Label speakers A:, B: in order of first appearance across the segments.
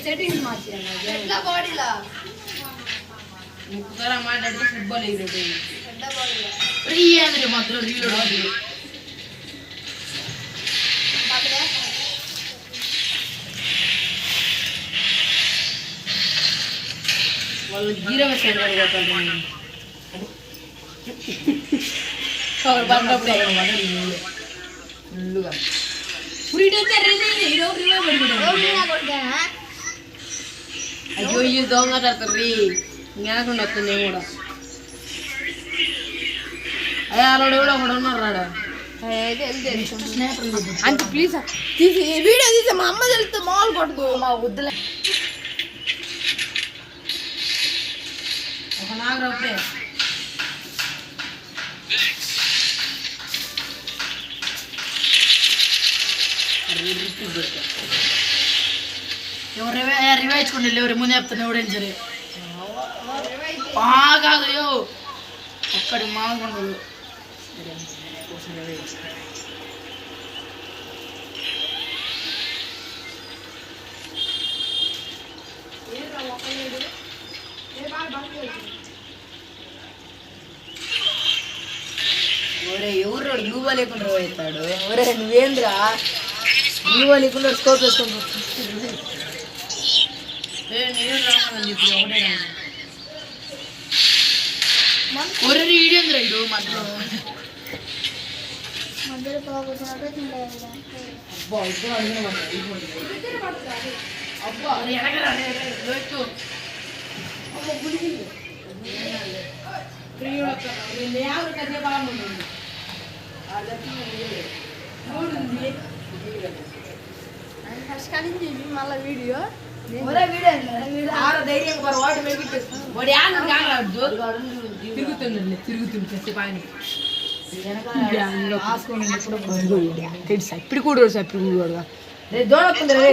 A: settings మార్చాను ముక్కుతారా మాట్లాడితే football ఎగిరేది మాత్రం రీలోడ్ వాళ్ళు జీరో అయ్యో ఈ దొంగతారు ఇంకేకుండా వస్తుంది కూడా అయ్యా అలా కూడా ఒకడు ఉన్నారు రాడా అంత ప్లీజ్ తీసి వీడియో తీసే మా అమ్మ తెలిస్తే మామూలు కొట్టదు మా వద్దులే ఒక నాగరప్పుడే ఎవరు రివైజ్కోండి ఎవరు ముందు చెప్తాను ఎవడైనా సరే కాదు ఒక్కడి మాకుండదు ఎవరు యూవా లేకుండా అవుతాడు ఎవరే నువ్వేంద్రా యూవా లేకుండా స్కోప్ వేసుకొని నేను రామని చెప్పి ఒకటే ఒరే వీడియోంద్రా ఇడు మధ్యలో అబ్బా ఇప్పుడు అబ్బా మళ్ళీ వీడియో ధైర్యం వాటి తిరుగుతుంది ఇప్పుడు కూడా దూడకుంది రే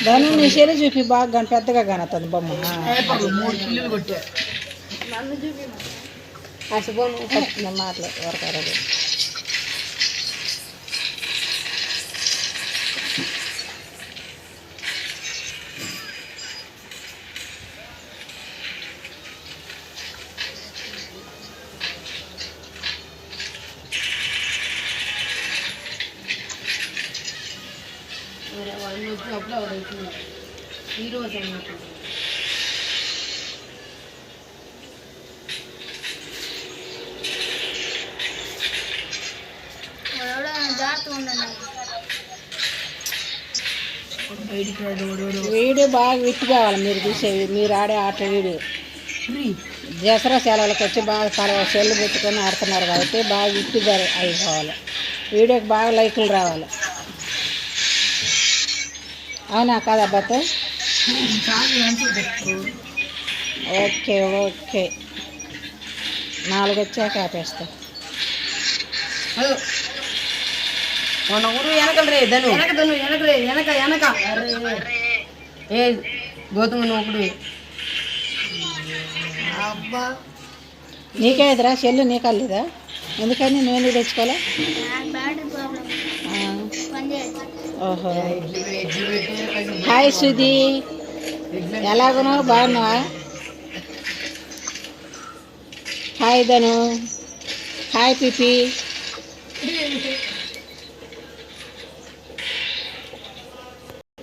B: దాని నీ శరీరం చూపి బాగా పెద్దగా కానతుంది బొమ్మ
A: 3 కిలోలు కొట్టా
B: అసలు మాట్లాడు వరకారు
A: వచ్చినప్పుడు అవుతుంది ఈరోజు అన్నట్టు
B: వీడియో బాగా విట్టు కావాలి మీరు చూసేది మీరు ఆడే ఆట వీడియో దసరా సెలవులకు వచ్చి బాగా సెల్లు పెట్టుకొని ఆడుతున్నారు కాబట్టి బాగా విట్టు అయిపోవాలి వీడియోకి బాగా లైకులు రావాలి అవునా కాదా అబ్బాతో ఓకే ఓకే 4 వచ్చాక ఆపేస్తా
A: మన ఊరు వెనకలు రే ధను వెనక ఏ గౌతమ్ ఒకడు అబ్బా
B: నీకేదిరా సెల్లు నీకలేదా ఎందుకని నువ్వు ఎందుకు తెచ్చుకోవాలా ఓహో హాయ్ సుధీ ఎలాగున్నావు బాగున్నావా హాయ్ ధను హాయ్ పిపి